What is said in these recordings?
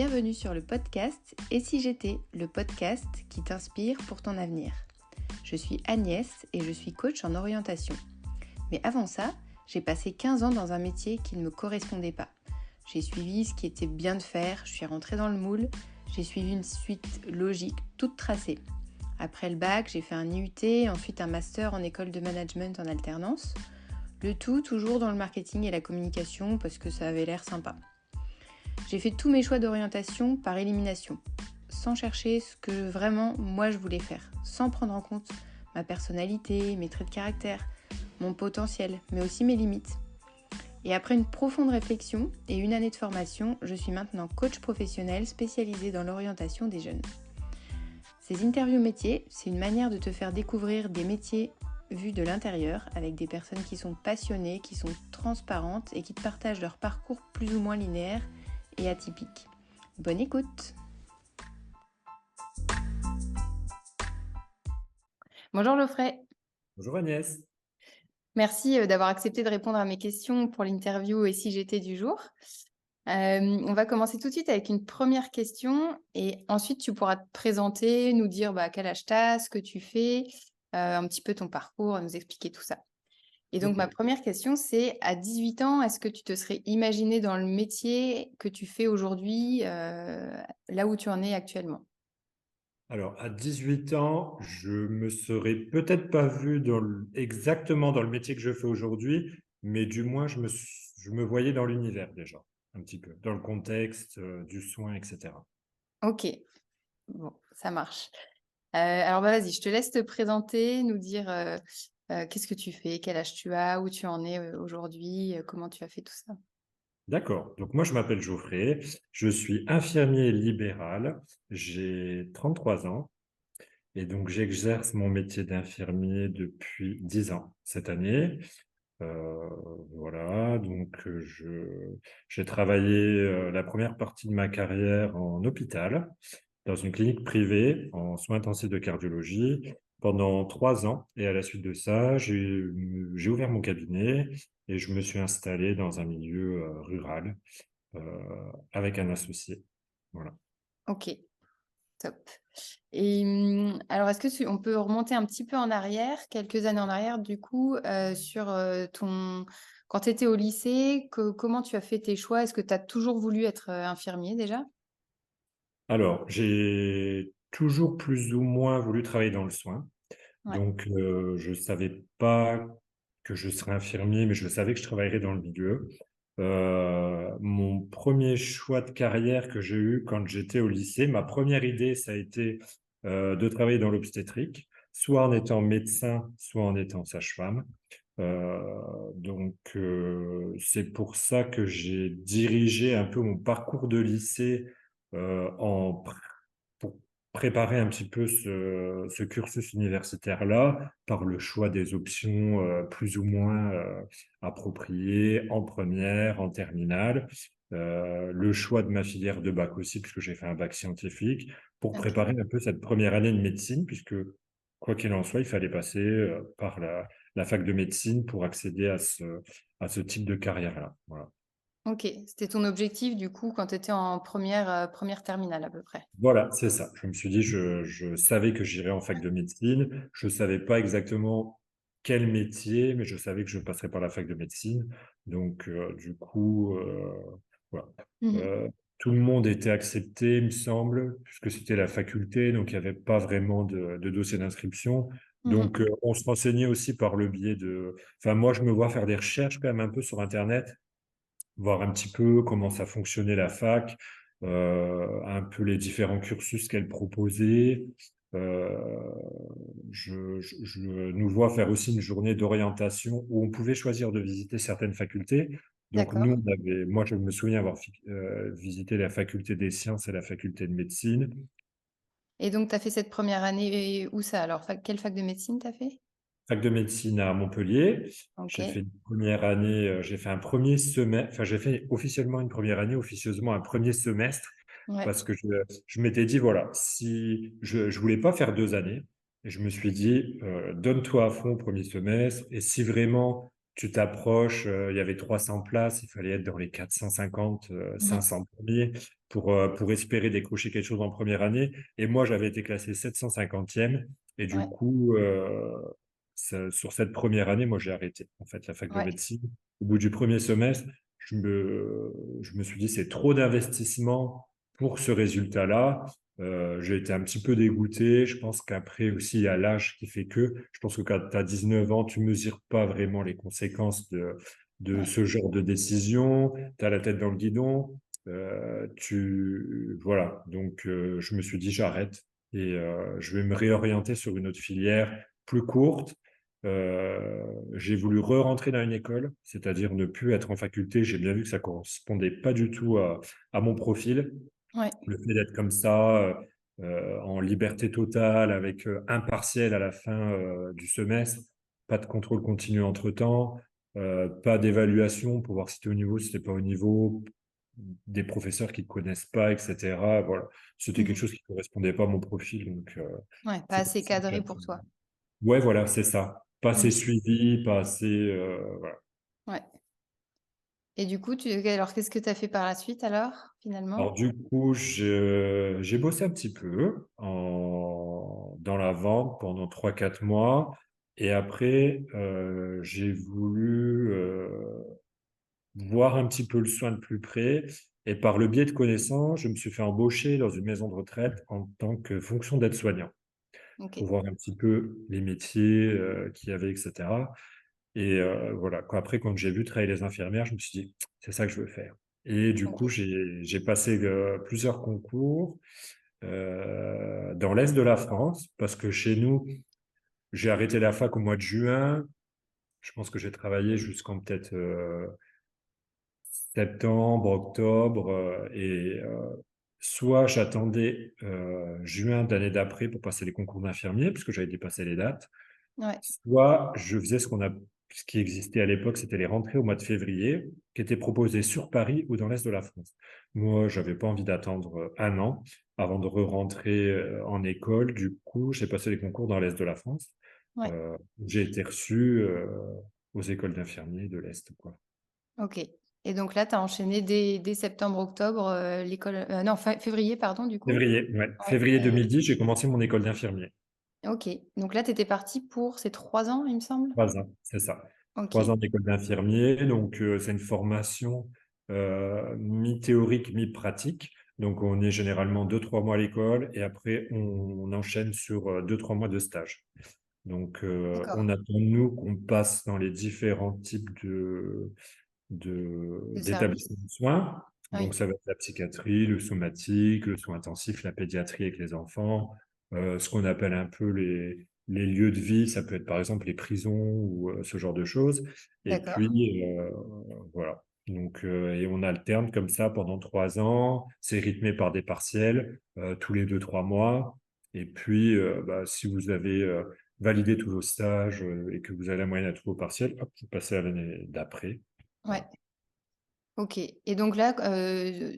bienvenue sur le podcast Et si j'étais, le podcast qui t'inspire pour ton avenir. Je suis Agnès et je suis coach en orientation. Mais avant ça, j'ai passé 15 ans dans un métier qui ne me correspondait pas. J'ai suivi ce qui était bien de faire, je suis rentrée dans le moule, j'ai suivi une suite logique toute tracée. Après le bac, j'ai fait un IUT, ensuite un master en école de management en alternance. Le tout toujours dans le marketing et la communication parce que ça avait l'air sympa. J'ai fait tous mes choix d'orientation par élimination, sans chercher ce que vraiment moi je voulais faire, sans prendre en compte ma personnalité, mes traits de caractère, mon potentiel, mais aussi mes limites. Et après une profonde réflexion et une année de formation, je suis maintenant coach professionnel spécialisé dans l'orientation des jeunes. Ces interviews métiers, c'est une manière de te faire découvrir des métiers vus de l'intérieur avec des personnes qui sont passionnées, qui sont transparentes et qui te partagent leur parcours plus ou moins linéaire et atypique. Bonne écoute. Bonjour Geoffrey. Bonjour Agnès. Merci d'avoir accepté de répondre à mes questions pour l'interview Et si j'étais du jour. On va commencer tout de suite avec une première question et ensuite tu pourras te présenter, nous dire quel âge tu as, ce que tu fais, un petit peu ton parcours, nous expliquer tout ça. Et donc ma Ok. première question c'est, à 18 ans, est-ce que tu te serais imaginé dans le métier que tu fais aujourd'hui, là où tu en es actuellement? Alors, à 18 ans, je me serais peut-être pas vu exactement dans le métier que je fais aujourd'hui, mais du moins, je me voyais dans l'univers déjà, un petit peu, dans le contexte du soin, etc. Ok, bon, ça marche. Alors vas-y, je te laisse te présenter, nous dire qu'est-ce que tu fais, quel âge tu as, où tu en es aujourd'hui, comment tu as fait tout ça. D'accord. Donc, moi, je m'appelle Geoffrey, je suis infirmier libéral, j'ai 33 ans, et donc j'exerce mon métier d'infirmier depuis 10 ans cette année. Euh, voilà, donc j'ai travaillé la première partie de ma carrière en hôpital, dans une clinique privée en soins intensifs de cardiologie pendant 3 ans. Et à la suite de ça, j'ai ouvert mon cabinet et je me suis installé dans un milieu rural avec un associé. Voilà. Ok, top. Et alors, est-ce que on peut remonter un petit peu en arrière, quelques années en arrière, du coup, sur ton... Quand tu étais au lycée, comment tu as fait tes choix? Est-ce que tu as toujours voulu être infirmier déjà? Alors, j'ai toujours plus ou moins voulu travailler dans le soin. Ouais, Donc, je savais pas que je serais infirmier, mais je savais que je travaillerais dans le milieu. Mon premier choix de carrière que j'ai eu quand j'étais au lycée, ma première idée, ça a été de travailler dans l'obstétrique, soit en étant médecin, soit en étant sage-femme. C'est pour ça que j'ai dirigé un peu mon parcours de lycée pour préparer un petit peu ce cursus universitaire-là par le choix des options plus ou moins appropriées en première, en terminale, le choix de ma filière de bac aussi, puisque j'ai fait un bac scientifique, pour ok. préparer un peu cette première année de médecine, puisque quoi qu'il en soit, il fallait passer par la fac de médecine pour accéder à ce type de carrière-là. Voilà. Ok, c'était ton objectif du coup quand tu étais en première terminale à peu près. Voilà, c'est ça. Je me suis dit, je savais que j'irais en fac de médecine. Je savais pas exactement quel métier, mais je savais que je passerais par la fac de médecine. Donc, voilà. Mhm. Euh, Tout le monde était accepté, il me semble, puisque c'était la faculté, donc il n'y avait pas vraiment de dossier d'inscription. Mhm. Donc, on se renseignait aussi par le biais de... Enfin, moi, je me vois faire des recherches quand même un peu sur Internet, voir un petit peu comment ça fonctionnait la fac, un peu les différents cursus qu'elle proposait. Euh, je nous vois faire aussi une journée d'orientation où on pouvait choisir de visiter certaines facultés. Donc D'accord. nous, moi je me souviens avoir visité la faculté des sciences et la faculté de médecine. Et donc, tu as fait cette première année où ça? Alors, quelle fac de médecine tu as fait? Fac de médecine à Montpellier. Ok, J'ai fait une première année, j'ai fait un premier semestre, enfin j'ai fait officiellement une première année, officieusement un premier semestre, ouais, parce que je m'étais dit, voilà, si je voulais pas faire 2 années, et je me suis dit, donne-toi à fond au premier semestre, et si vraiment tu t'approches, il y avait 300 places, il fallait être dans les 450, Mhm. 500 premiers pour espérer décrocher quelque chose en première année. Et moi, j'avais été classé 750e. Et du Ouais, coup, sur cette première année, moi, j'ai arrêté, en fait, la fac de ouais, médecine. Au bout du premier semestre, je me suis dit, c'est trop d'investissement pour ce résultat-là. J'ai été un petit peu dégoûté. Je pense qu'après aussi, il y a l'âge qui fait que, je pense que quand tu as 19 ans, tu mesures pas vraiment les conséquences de ouais. ce genre de décision. Tu as la tête dans le guidon. Voilà. Donc, je me suis dit, j'arrête et je vais me réorienter sur une autre filière plus courte. J'ai voulu re-rentrer dans une école, c'est-à-dire ne plus être en faculté. J'ai bien vu que ça correspondait pas du tout à mon profil. Ouais. Le fait d'être comme ça, en liberté totale, avec un partiel à la fin du semestre, pas de contrôle continu entre-temps, pas d'évaluation pour voir si tu es au niveau, si tu n'es pas au niveau, des professeurs qui ne te connaissent pas, etc. Voilà. C'était quelque Mhm. chose qui ne correspondait pas à mon profil. Donc, Ouais, pas c'est pour assez ça que cadré pour toi. ouais, voilà, c'est ça. Pas assez Mhm. suivi, pas assez. Voilà. Ouais. Et du coup, alors qu'est-ce que tu as fait par la suite alors, Alors, finalement? du coup, j'ai bossé un petit peu dans la vente pendant 3 4 mois. Et après, j'ai voulu voir un petit peu le soin de plus près. Et par le biais de connaissances, je me suis fait embaucher dans une maison de retraite en tant que fonction d'aide-soignant Ok, pour voir un petit peu les métiers qu'il y avait, etc. Et voilà, après, quand j'ai vu travailler les infirmières, je me suis dit, c'est ça que je veux faire. Et du ok, coup, j'ai passé plusieurs concours dans l'Est de la France, parce que chez nous, j'ai arrêté la fac au mois de juin. Je pense que j'ai travaillé jusqu'en peut-être septembre, octobre, et soit j'attendais juin d'année d'après pour passer les concours d'infirmier, puisque j'avais dépassé les dates. ouais, Soit je faisais ce qui existait à l'époque, c'était les rentrées au mois de février, qui étaient proposées sur Paris ou dans l'Est de la France. Moi, j'avais pas envie d'attendre un an avant de re-rentrer en école. Du coup, j'ai passé les concours dans l'Est de la France. ouais, Euh, j'ai été reçu aux écoles d'infirmiers de l'Est, quoi. ok. Et donc là, tu as enchaîné dès septembre-octobre l'école, non, février, pardon, du coup. Février, ouais. Ouais. Février 2010, j'ai commencé mon école d'infirmier. Ok. Donc là, tu étais parti pour ces 3 ans, il me semble. 3 ans, c'est ça. Ok, 3 ans d'école d'infirmier. Donc, c'est une formation mi-théorique, mi-pratique. Donc, on est généralement 2 3 mois à l'école et après, on enchaîne sur 2 3 mois de stage. Donc, d'accord. on attend, nous, qu'on passe dans les différents types Le service. d'établissements de soins. Ah Donc, oui, ça va être la psychiatrie, le somatique, le soin intensif, la pédiatrie avec les enfants, ce qu'on appelle un peu les lieux de vie. Ça peut être par exemple les prisons ou ce genre de choses. Et d'accord. puis, voilà. Donc, et on alterne comme ça pendant 3 ans. C'est rythmé par des partiels tous les 2 3 mois. Et puis, si vous avez validé tous vos stages et que vous avez la moyenne à tous vos partiels, hop, vous passez à l'année d'après. Ouais, Voilà. ok. Et donc là,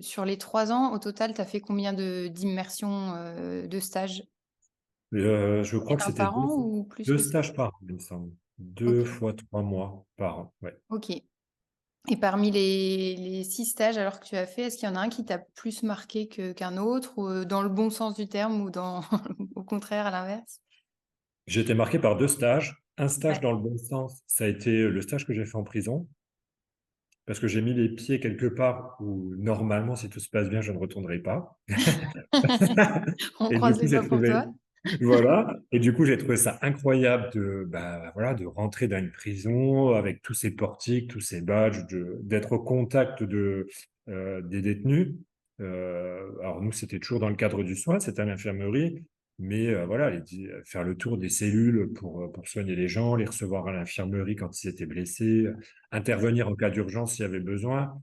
sur les 3 ans, au total, tu as fait combien d'immersions de stages? Je crois Et que un c'était par an ou plus deux que ça? stages par an, il me semble. Ok, 2 fois 3 mois par an. Ouais. ok. Et parmi les 6 stages alors que tu as fait, est-ce qu'il y en a un qui t'a plus marqué qu'un autre, ou dans le bon sens du terme ou dans au contraire, à l'inverse? J'ai été marqué par 2 stages. Un stage Ouais. dans le bon sens, ça a été le stage que j'ai fait en prison, parce que j'ai mis les pieds quelque part où normalement, si tout se passe bien, je ne retournerai pas. On Et du croise coup, les doigts pour toi. voilà. Et du coup, j'ai trouvé ça incroyable voilà, de rentrer dans une prison avec tous ces portiques, tous ces badges, d'être au contact des détenus. Alors nous, c'était toujours dans le cadre du soin, c'était à l'infirmerie, mais voilà, faire le tour des cellules pour soigner les gens, les recevoir à l'infirmerie quand ils étaient blessés, intervenir en cas d'urgence s'il y avait besoin.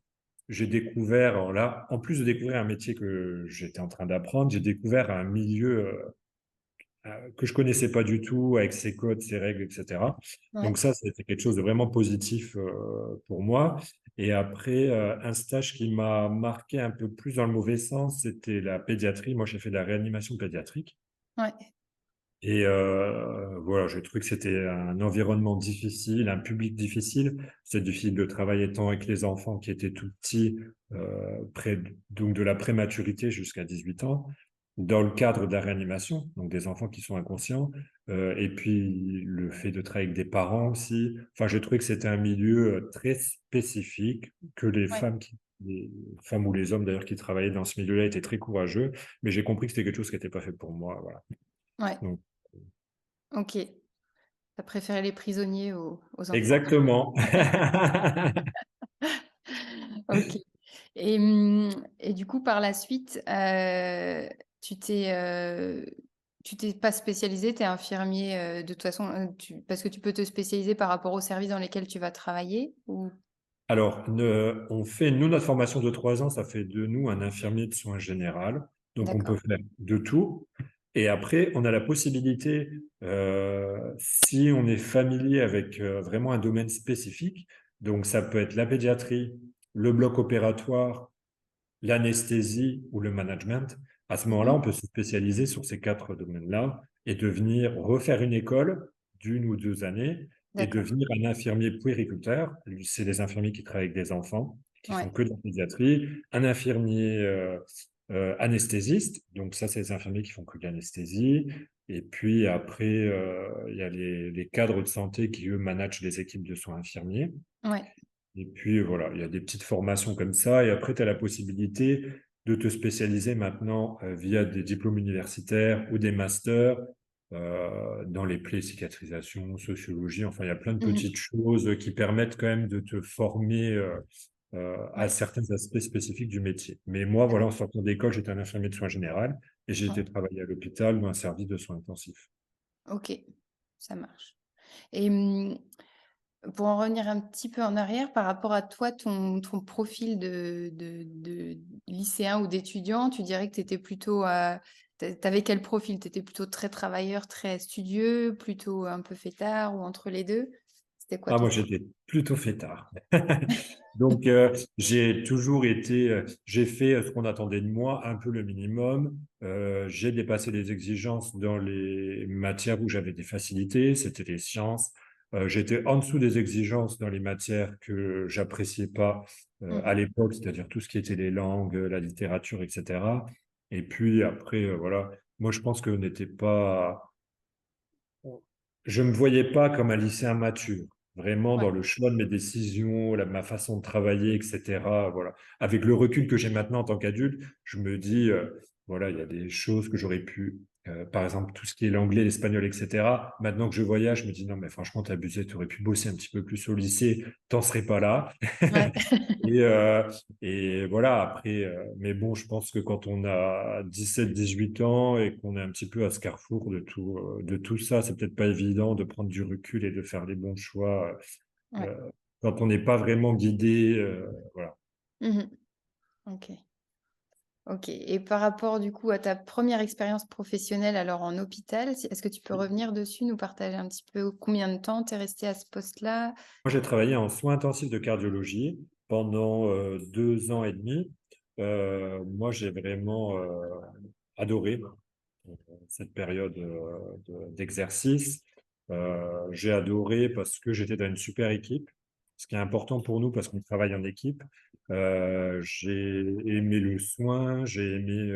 J'ai découvert, alors là, en plus de découvrir un métier que j'étais en train d'apprendre, j'ai découvert un milieu que je connaissais pas du tout, avec ses codes, ses règles, etc. Ouais, Donc ça, c'était quelque chose de vraiment positif pour moi. Et après, un stage qui m'a marqué un peu plus dans le mauvais sens, c'était la pédiatrie. Moi, j'ai fait de la réanimation pédiatrique. ouais. Et voilà, j'ai trouvé que c'était un environnement difficile, un public difficile. C'est difficile de travailler tant avec les enfants qui étaient tout petits, donc de la prématurité jusqu'à 18 ans, dans le cadre de la réanimation, donc des enfants qui sont inconscients, et puis le fait de travailler avec des parents aussi. Enfin, j'ai trouvé que c'était un milieu très spécifique, que Ouais, les femmes ou les hommes d'ailleurs qui travaillaient dans ce milieu-là étaient très courageux, mais j'ai compris que c'était quelque chose qui n'était pas fait pour moi, voilà. ouais, Donc, OK. Tu préféré les prisonniers aux enfants. exactement. OK. Et du coup, par la suite, tu t'es, heu, tu t'es pas spécialisé, tu es infirmier, de toute façon, parce que tu peux te spécialiser par rapport aux services dans lesquels tu vas travailler ou? Alors, on fait, nous, notre formation de 3 ans, ça fait de nous un infirmier de soins général. Donc, on peut D'accord. faire de tout. Et après, on a la possibilité, si on est familier avec vraiment un domaine spécifique, donc ça peut être la pédiatrie, le bloc opératoire, l'anesthésie ou le management. À ce moment-là, Mmh. on peut se spécialiser sur ces 4 domaines-là et devenir, refaire une école d'1 ou 2 années et D'accord. devenir un infirmier puériculteur. C'est les infirmiers qui travaillent avec des enfants, qui font Ouais. que de la pédiatrie. Un infirmier anesthésiste, donc ça, c'est les infirmiers qui font que de l'anesthésie. Et puis après, il y a les cadres de santé qui, eux, managent les équipes de soins infirmiers. Ouais. Et puis voilà, il y a des petites formations comme ça. Et après, tu as la possibilité de te spécialiser maintenant via des diplômes universitaires ou des masters dans les plaies, cicatrisation, sociologie. Enfin, il y a plein de Mmh. petites choses qui permettent quand même de te former à Ouais. certains aspects spécifiques du métier. Mais moi, voilà, en sortant d'école, j'étais un infirmier de soins généraux et j'ai Ouais. été travailler à l'hôpital dans un service de soins intensifs. OK, ça marche. Et pour en revenir un petit peu en arrière, par rapport à toi, ton profil de lycéen ou d'étudiant, tu dirais que tu étais plutôt, tu avais quel profil? Tu étais plutôt très travailleur, très studieux, plutôt un peu fêtard ou entre les 2. C'était quoi Ah, ton moi, profil? j'étais plutôt fêtard. Donc, j'ai toujours été, j'ai fait ce qu'on attendait de moi, un peu le minimum. J'ai dépassé les exigences dans les matières où j'avais des facilités, c'était les sciences. J'étais en dessous des exigences dans les matières que j'appréciais pas à Mmh. l'époque, c'est-à-dire tout ce qui était les langues, la littérature, etc. Et puis après, voilà, moi, je pense que n'était pas je me voyais pas comme un lycéen mature, vraiment Ouais, dans le choix de mes décisions, ma façon de travailler, etc. Voilà. Avec le recul que j'ai maintenant en tant qu'adulte, je me dis, voilà, il y a des choses que j'aurais pu, par exemple, tout ce qui est l'anglais, l'espagnol, etc. Maintenant que je voyage, je me dis, non, mais franchement, t'as abusé, tu aurais pu bosser un petit peu plus au lycée, t'en serais pas là. ouais. Et, euh, et voilà, après, mais bon, je pense que quand on a 17, 18 ans et qu'on est un petit peu à ce carrefour de tout ça, c'est peut-être pas évident de prendre du recul et de faire les bons choix Ouais. quand on n'est pas vraiment guidé. Voilà. Mmh. OK. OK, et par rapport du coup à ta première expérience professionnelle alors en hôpital, est-ce que tu peux revenir dessus, nous partager un petit peu combien de temps tu es resté à ce poste-là? Moi, j'ai travaillé en soins intensifs de cardiologie pendant 2 ans et demi. Moi, j'ai vraiment adoré cette période d'exercice. J'ai adoré parce que j'étais dans une super équipe, ce qui est important pour nous parce qu'on travaille en équipe. J'ai aimé le soin, j'ai aimé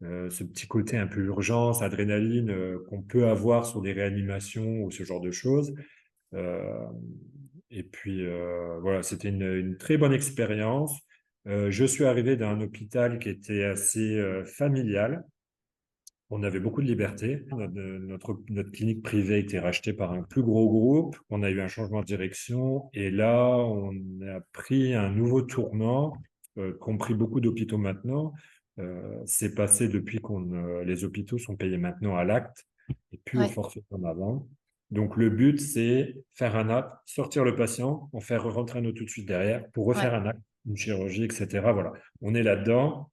ce petit côté un peu urgence, adrénaline qu'on peut avoir sur des réanimations ou ce genre de choses. Euh, et puis voilà, c'était une très bonne expérience. Je suis arrivé dans un hôpital qui était assez familial. On avait beaucoup de liberté. Notre clinique privée a été rachetée par un plus gros groupe. On a eu un changement de direction. Et là, on a pris un nouveau tournant, qu'ont pris beaucoup d'hôpitaux maintenant. C'est passé depuis les hôpitaux sont payés maintenant à l'acte et plus au Ouais, forfait comme avant. Donc, le but, c'est faire un acte, sortir le patient, en faire rentrer un autre tout de suite derrière pour ouais, refaire un acte, une chirurgie, etc. Voilà. On est là-dedans,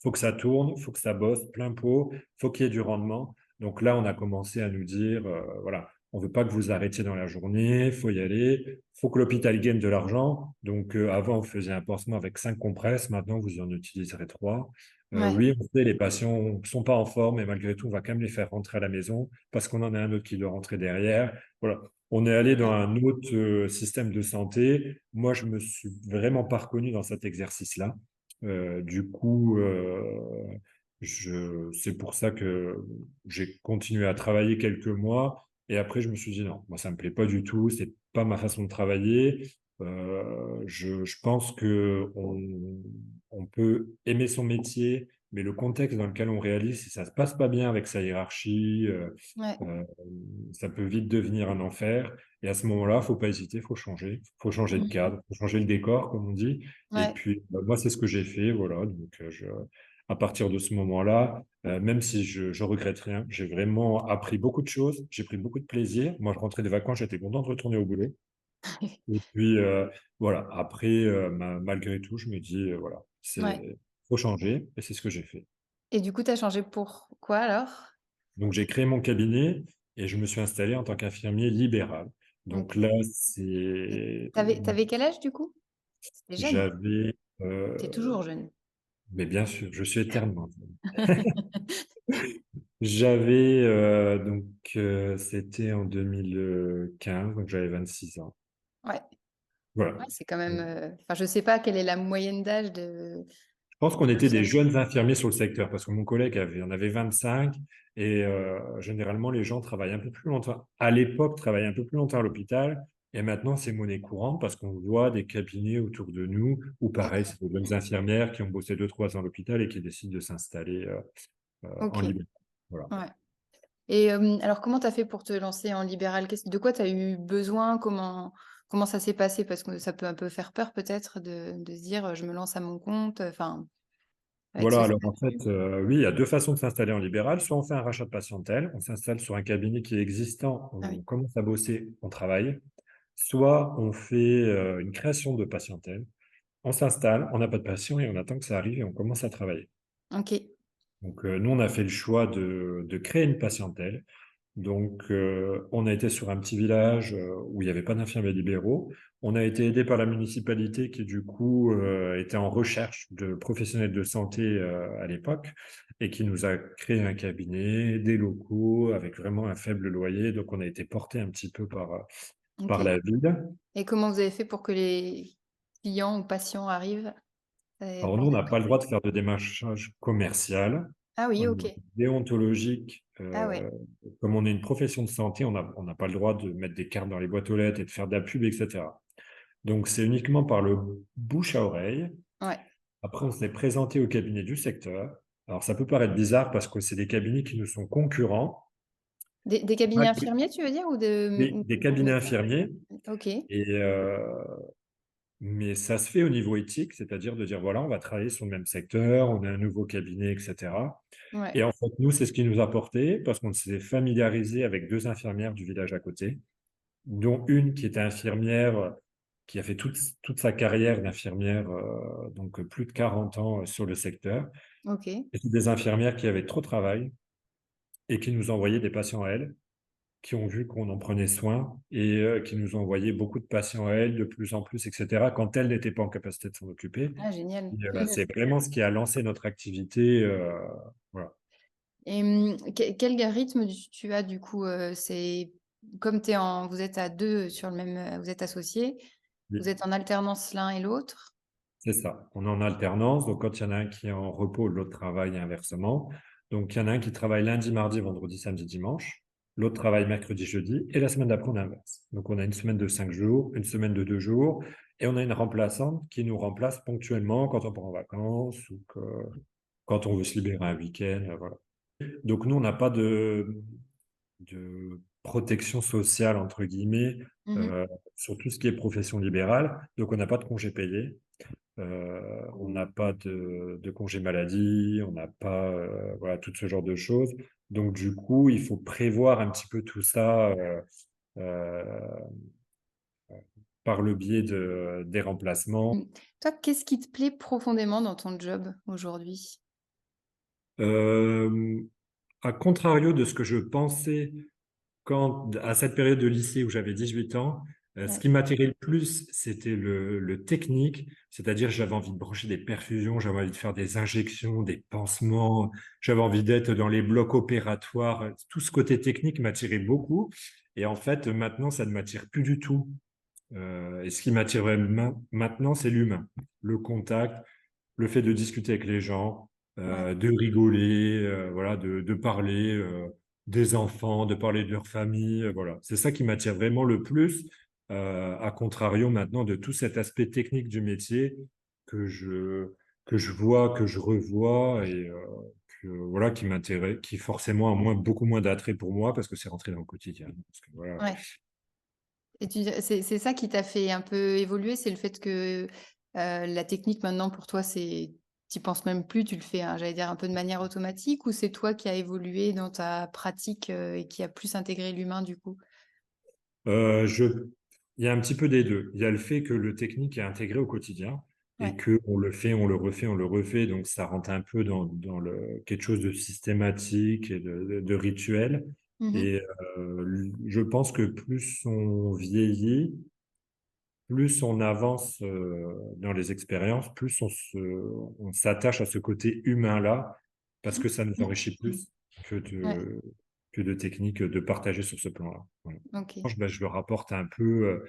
faut que ça tourne, faut que ça bosse plein pot, faut qu'il y ait du rendement. Donc là, on a commencé à nous dire, voilà, on veut pas que vous arrêtiez dans la journée, faut y aller, faut que l'hôpital gagne de l'argent. Donc avant, on faisait un pansement avec 5 compresses, maintenant vous en utiliserez 3. Ouais. Oui, on sait, les patients ne sont pas en forme et malgré tout, on va quand même les faire rentrer à la maison parce qu'on en a un autre qui doit rentrer derrière. Voilà. On est allé dans Ouais. un autre système de santé. Moi, je me suis vraiment pas reconnu dans cet exercice-là. Du coup, c'est pour ça que j'ai continué à travailler quelques mois et après, je me suis dit non, moi, ça me plaît pas du tout. C'est pas ma façon de travailler. Je pense que on peut aimer son métier, mais le contexte dans lequel on réalise, si ça se passe pas bien avec sa hiérarchie, Ouais. euh, ça peut vite devenir un enfer. Et à ce moment-là, faut pas hésiter, faut changer de Mhm. cadre, faut changer le décor, comme on dit. Et Ouais. puis, moi, c'est ce que j'ai fait, voilà. Donc, à partir de ce moment-là, même si je regrette rien, j'ai vraiment appris beaucoup de choses, j'ai pris beaucoup de plaisir. Moi, je rentrais des vacances, j'étais content de retourner au boulot. Et puis, voilà, après, malgré tout, je me dis, voilà, Ouais. faut changer, et c'est ce que j'ai fait. Et du coup, tu as changé pour quoi alors? Donc, j'ai créé mon cabinet et je me suis installé en tant qu'infirmier libéral. Donc OK. là, Et c'est, tu avais quel âge du coup? C'était jeune? j'avais, Tu toujours jeune? mais bien sûr, je suis éternellement jeune. J'avais, c'était en 2015, donc j'avais 26 ans. Ouais. Voilà. Ouais, c'est quand même, enfin, je sais pas quelle est la moyenne d'âge de Je pense qu'on était des d'infirmiers. jeunes infirmiers sur le secteur parce que mon collègue en avait 25 et généralement les gens travaillent un peu plus longtemps. À l'époque, travaillaient un peu plus longtemps à l'hôpital et maintenant c'est monnaie courante parce qu'on voit des cabinets autour de nous où pareil, D'accord. c'est des jeunes infirmières qui ont bossé 2, 3 ans à l'hôpital et qui décident de s'installer en OK. libéral. Voilà. Ouais. Et alors comment tu as fait pour te lancer en libéral? De quoi tu as eu besoin? Comment ça s'est passé? Parce que ça peut un peu faire peur peut-être de se dire: «Je me lance à mon compte», enfin, avec ce Voilà, alors en fait, statut. oui, il y a deux façons de s'installer en libéral. Soit on fait un rachat de patientèle, on s'installe sur un cabinet qui est existant, Ah oui. on commence à bosser, on travaille. Soit on fait une création de patientèle, on s'installe, on n'a pas de patient et on attend que ça arrive et on commence à travailler. OK. Donc nous, on a fait le choix de créer une patientèle. Donc on a été sur un petit village où il n'y avait pas d'infirmiers libéraux. On a été aidé par la municipalité qui du coup était en recherche de professionnels de santé à l'époque et qui nous a créé un cabinet, des locaux avec vraiment un faible loyer. Donc on a été porté un petit peu par OK. la ville. Et comment vous avez fait pour que les clients ou patients arrivent? Alors nous, Vous on avez n'a pris pas le droit de faire de démarchage commercial. ah Au oui, niveau OK. déontologique, Ah ouais. comme on est une profession de santé, on n'a pas le droit de mettre des cartes dans les boîtes aux lettres et de faire de la pub, etc. Donc c'est uniquement par le bouche à oreille. Ouais. Après, on s'est présenté au cabinet du secteur. Alors ça peut paraître bizarre parce que c'est des cabinets qui nous sont concurrents. Des cabinets infirmiers, tu veux dire? Ou de Oui, des ou cabinets médecins? infirmiers. OK. Et, mais ça se fait au niveau éthique, c'est-à-dire de dire, voilà, on va travailler sur le même secteur, on a un nouveau cabinet, etc. Ouais. Et en fait, nous, c'est ce qui nous a porté, parce qu'on s'est familiarisé avec deux infirmières du village à côté, dont une qui était infirmière, qui a fait toute sa carrière d'infirmière, donc plus de 40 ans sur le secteur. OK. Et c'est des infirmières qui avaient trop de travail et qui nous envoyaient des patients à elles, qui ont vu qu'on en prenait soin et qui nous ont envoyé beaucoup de patients à elles, de plus en plus, etc., quand elles n'étaient pas en capacité de s'en occuper. Ah génial. Et c'est vraiment ce qui a lancé notre activité. Voilà. Et quel rythme tu as du coup? C'est comme tu en vous êtes à 2 sur le même, vous êtes associés, vous Oui, êtes en alternance l'un et l'autre? c'est ça. On est en alternance. Donc, quand il y en a un qui est en repos, l'autre travaille et inversement. Donc, il y en a un qui travaille lundi, mardi, vendredi, samedi, dimanche. L'autre travaille mercredi, jeudi. Et la semaine d'après, on inverse. Donc, on a une semaine de 5 jours, une semaine de 2 jours. Et on a une remplaçante qui nous remplace ponctuellement quand on part en vacances ou quand on veut se libérer un week-end. Voilà. Donc, nous, on n'a pas de protection sociale, entre guillemets, Mmh. euh, sur tout ce qui est profession libérale. Donc, on n'a pas de congé payé. On n'a pas de congé maladie, on n'a pas voilà, tout ce genre de choses. Donc, du coup, il faut prévoir un petit peu tout ça euh, par le biais des remplacements. Mmh. Toi, qu'est-ce qui te plaît profondément dans ton job aujourd'hui? Euh, à contrario de ce que je pensais à cette période de lycée où j'avais 18 ans, Ce Ouais. qui m'attirait le plus, c'était le technique, c'est-à-dire j'avais envie de brancher des perfusions, j'avais envie de faire des injections, des pansements, j'avais envie d'être dans les blocs opératoires. Tout ce côté technique m'attirait beaucoup. Et en fait, maintenant, ça ne m'attire plus du tout. Et ce qui m'attire vraiment maintenant, c'est l'humain, le contact, le fait de discuter avec les gens, Ouais. de rigoler, voilà, de parler des enfants, de parler de leur famille, voilà. C'est ça qui m'attire vraiment le plus, à contrario maintenant de tout cet aspect technique du métier que je, que je vois, que je revois et voilà, qui m'intéresse, qui forcément a beaucoup moins d'attrait pour moi parce que c'est rentré dans le quotidien. Parce que, voilà. Ouais. Et c'est ça qui t'a fait un peu évoluer, c'est le fait que la technique maintenant pour toi, tu penses même plus, tu le fais, hein, j'allais dire un peu de manière automatique, ou c'est toi qui as évolué dans ta pratique et qui a plus intégré l'humain du coup? Euh, je... Il y a un petit peu des deux. Il y a le fait que le technique est intégré au quotidien et Ouais. que on le fait, on le refait, on le refait. Donc, ça rentre un peu quelque chose de systématique et de rituel. Mmh. Et je pense que plus on vieillit, plus on avance dans les expériences, plus on s'attache à ce côté humain-là parce que ça nous enrichit plus que Ouais, de techniques de partager sur ce plan-là. Voilà. OK. Je leur apporte un peu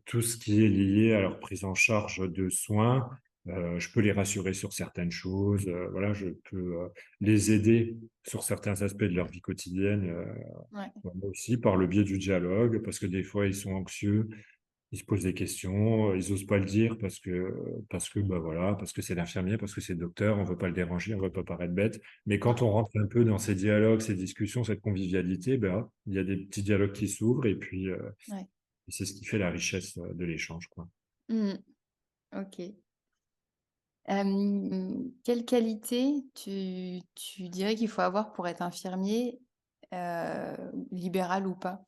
tout ce qui est lié à leur prise en charge de soins. Je peux les rassurer sur certaines choses. Voilà, je peux les aider sur certains aspects de leur vie quotidienne, Ouais. voilà, aussi par le biais du dialogue, parce que des fois, ils sont anxieux, ils se posent des questions, ils osent pas le dire bah voilà, parce que c'est l'infirmier, parce que c'est le docteur, on veut pas le déranger, on veut pas paraître bête. Mais quand on rentre un peu dans ces dialogues, ces discussions, cette convivialité, ben, il y a des petits dialogues qui s'ouvrent et puis Ouais. c'est ce qui fait la richesse de l'échange, quoi. Mmh. OK. Quelle qualité tu dirais qu'il faut avoir pour être infirmier, libéral ou pas?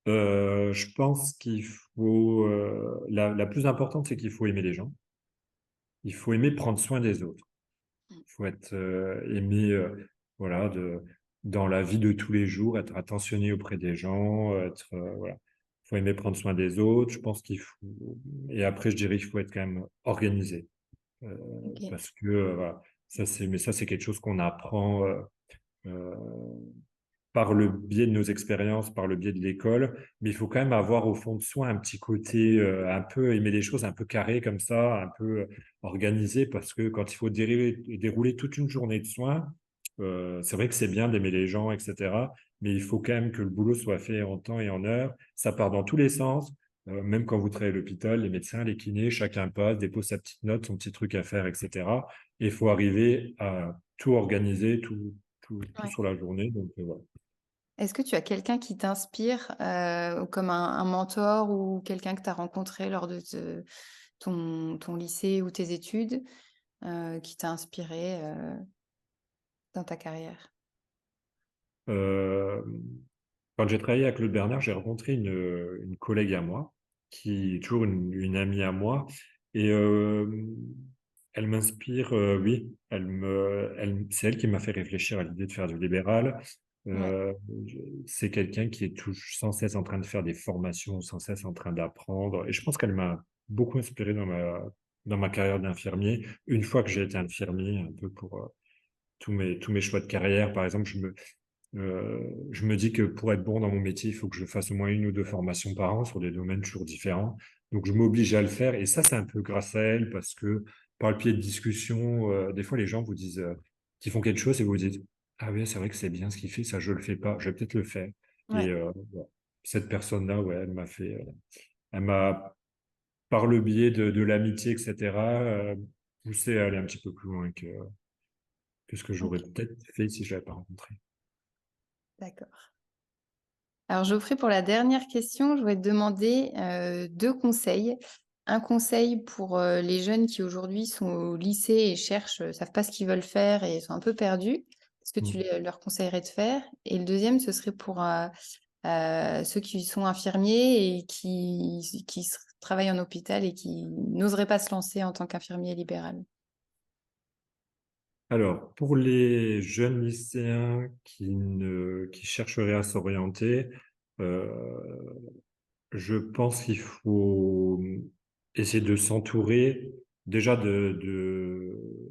Je pense qu'il faut la plus importante, c'est qu'il faut aimer les gens. Il faut aimer prendre soin des autres. Mmh. Il faut être aimé, voilà, dans la vie de tous les jours, être attentionné auprès des gens, être, voilà. Il faut aimer prendre soin des autres. Je pense qu'il faut, et après, je dirais qu'il faut être quand même organisé, euh, OK. parce que, voilà, mais ça, c'est quelque chose qu'on apprend, euh, par le biais de nos expériences, par le biais de l'école, mais il faut quand même avoir au fond de soi un petit côté, un peu aimer les choses un peu carré comme ça, un peu organisé, parce que quand il faut dérouler toute une journée de soins, c'est vrai que c'est bien d'aimer les gens, etc., mais il faut quand même que le boulot soit fait en temps et en heure. Ça part dans tous les sens. Même quand vous travaillez à l'hôpital, les médecins, les kinés, chacun passe, dépose sa petite note, son petit truc à faire, etc. Et il faut arriver à tout organiser, tout Ouais. sur la journée. Donc, voilà. Est-ce que tu as quelqu'un qui t'inspire, comme un mentor ou quelqu'un que tu as rencontré lors de ton lycée ou tes études, qui t'a inspiré, dans ta carrière? Euh, Quand j'ai travaillé avec Claude Bernard, j'ai rencontré une collègue à moi, qui est toujours une amie à moi, et elle m'inspire, oui, c'est elle qui m'a fait réfléchir à l'idée de faire du libéral. Ouais, Euh, c'est quelqu'un qui est sans cesse en train de faire des formations, sans cesse en train d'apprendre, et je pense qu'elle m'a beaucoup inspiré dans ma carrière d'infirmier. Une fois que j'ai été infirmier, un peu pour tous mes choix de carrière, par exemple, je me dis que pour être bon dans mon métier, il faut que je fasse au moins une ou deux formations par an sur des domaines toujours différents. Donc, je m'oblige à le faire. Et ça, c'est un peu grâce à elle parce que par le pied de discussion, des fois, les gens vous disent qu'ils font quelque chose et vous vous dites, ah oui, c'est vrai que c'est bien ce qu'il fait, ça, je le fais pas, je vais peut-être le faire. Et ouais. ouais, cette personne-là, ouais, elle m'a, par le biais de l'amitié, etc., poussé à aller un petit peu plus loin que ce que j'aurais OK, peut-être fait si je l'avais pas rencontré. d'accord. Alors Geoffrey, pour la dernière question, je voudrais te demander, 2 conseils. Un conseil pour, les jeunes qui aujourd'hui sont au lycée et cherchent, savent pas ce qu'ils veulent faire et sont un peu perdus. Qu'est-ce que tu Mm. leur conseillerais de faire? Et le deuxième, ce serait pour, ceux qui sont infirmiers et qui travaillent en hôpital et qui n'oseraient pas se lancer en tant qu'infirmier libéral. Alors, pour les jeunes lycéens qui chercheraient à s'orienter, euh, Je pense qu'il faut essayer de s'entourer. Déjà,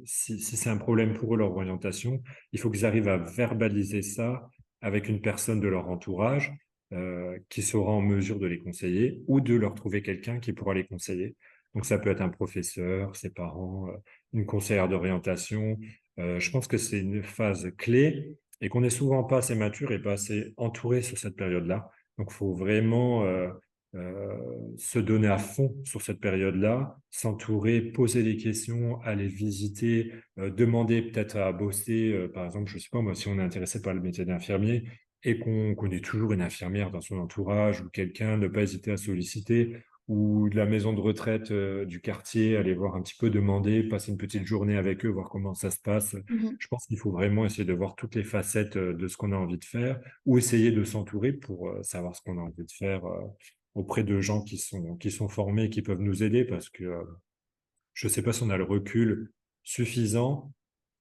si c'est un problème pour eux, leur orientation, il faut qu'ils arrivent à verbaliser ça avec une personne de leur entourage qui sera en mesure de les conseiller ou de leur trouver quelqu'un qui pourra les conseiller. Donc, ça peut être un professeur, ses parents, une conseillère d'orientation. Je pense que c'est une phase clé et qu'on n'est souvent pas assez mature et pas assez entouré sur cette période-là. Donc, il faut vraiment se donner à fond sur cette période-là, s'entourer, poser des questions, aller visiter, demander peut-être à bosser, par exemple, je sais pas moi, si on est intéressé par le métier d'infirmier et qu'on connaît toujours une infirmière dans son entourage ou quelqu'un, ne pas hésiter à solliciter, ou de la maison de retraite du quartier, aller voir un petit peu, demander, passer une petite journée avec eux, voir comment ça se passe. Mhm. Je pense qu'il faut vraiment essayer de voir toutes les facettes de ce qu'on a envie de faire, ou essayer de s'entourer pour savoir ce qu'on a envie de faire auprès de gens qui sont formés, qui peuvent nous aider, parce que je ne sais pas si on a le recul suffisant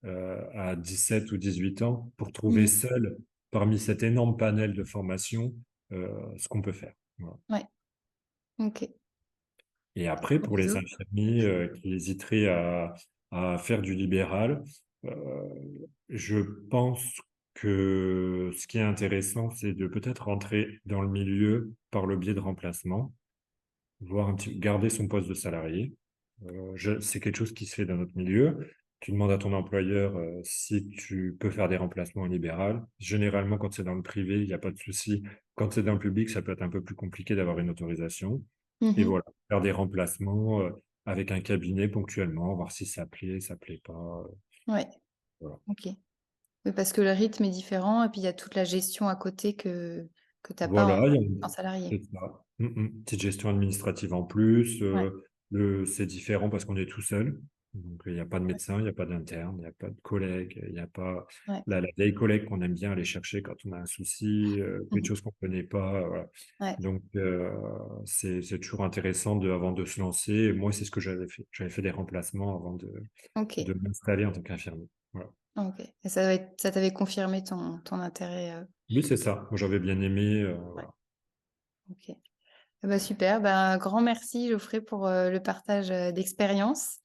à 17 ou 18 ans pour trouver Mhm. seul, parmi cet énorme panel de formations, ce qu'on peut faire. Voilà. Ouais, ok. Et après, Gros pour les bisous. infirmiers qui hésiteraient à faire du libéral, euh, je pense que ce qui est intéressant, c'est de peut-être rentrer dans le milieu par le biais de remplacement, voir garder son poste de salarié. C'est quelque chose qui se fait dans notre milieu. Tu demandes à ton employeur si tu peux faire des remplacements en libéral. Généralement, quand c'est dans le privé, il n'y a pas de souci. Quand c'est dans le public, ça peut être un peu plus compliqué d'avoir une autorisation. Et Mhm. voilà, faire des remplacements avec un cabinet ponctuellement, voir si ça plaît pas. Ouais, Voilà. ok. Oui, parce que le rythme est différent et puis il y a toute la gestion à côté que t'as pas Voilà, il y a en salarié. c'est ça. Petite gestion administrative en plus. Ouais. C'est différent parce qu'on est tout seul. Donc, il n'y a pas de Ouais. médecin, il n'y a pas d'interne, il n'y a pas de collègue, il n'y a pas Ouais. la vieille collègue qu'on aime bien aller chercher quand on a un souci, quelque Mhm. chose qu'on ne connaît pas. Voilà. Ouais. Donc, c'est toujours intéressant avant de se lancer. Moi, c'est ce que j'avais fait. J'avais fait des remplacements avant Ok. de m'installer en tant qu'infirmier. Voilà. Ok. Et ça t'avait confirmé ton intérêt. Oui, c'est ça. Moi, j'avais bien aimé. Ouais. Voilà. Ok. Eh ben, super. Ben, un grand merci, Geoffrey, pour le partage d'expérience.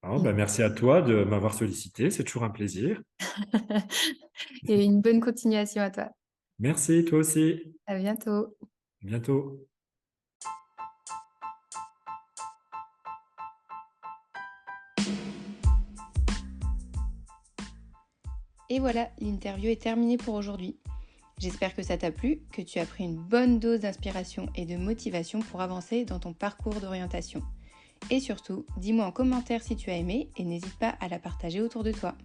Ah, Et... bah, merci à toi de m'avoir sollicité. C'est toujours un plaisir. et une bonne continuation à toi. Merci, toi aussi. À bientôt. À bientôt. Et voilà, l'interview est terminée pour aujourd'hui. J'espère que ça t'a plu, que tu as pris une bonne dose d'inspiration et de motivation pour avancer dans ton parcours d'orientation. Et surtout, dis-moi en commentaire si tu as aimé et n'hésite pas à la partager autour de toi.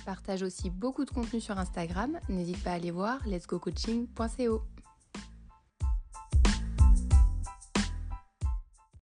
Partage aussi beaucoup de contenu sur Instagram, n'hésite pas à aller voir letsgocoaching.co.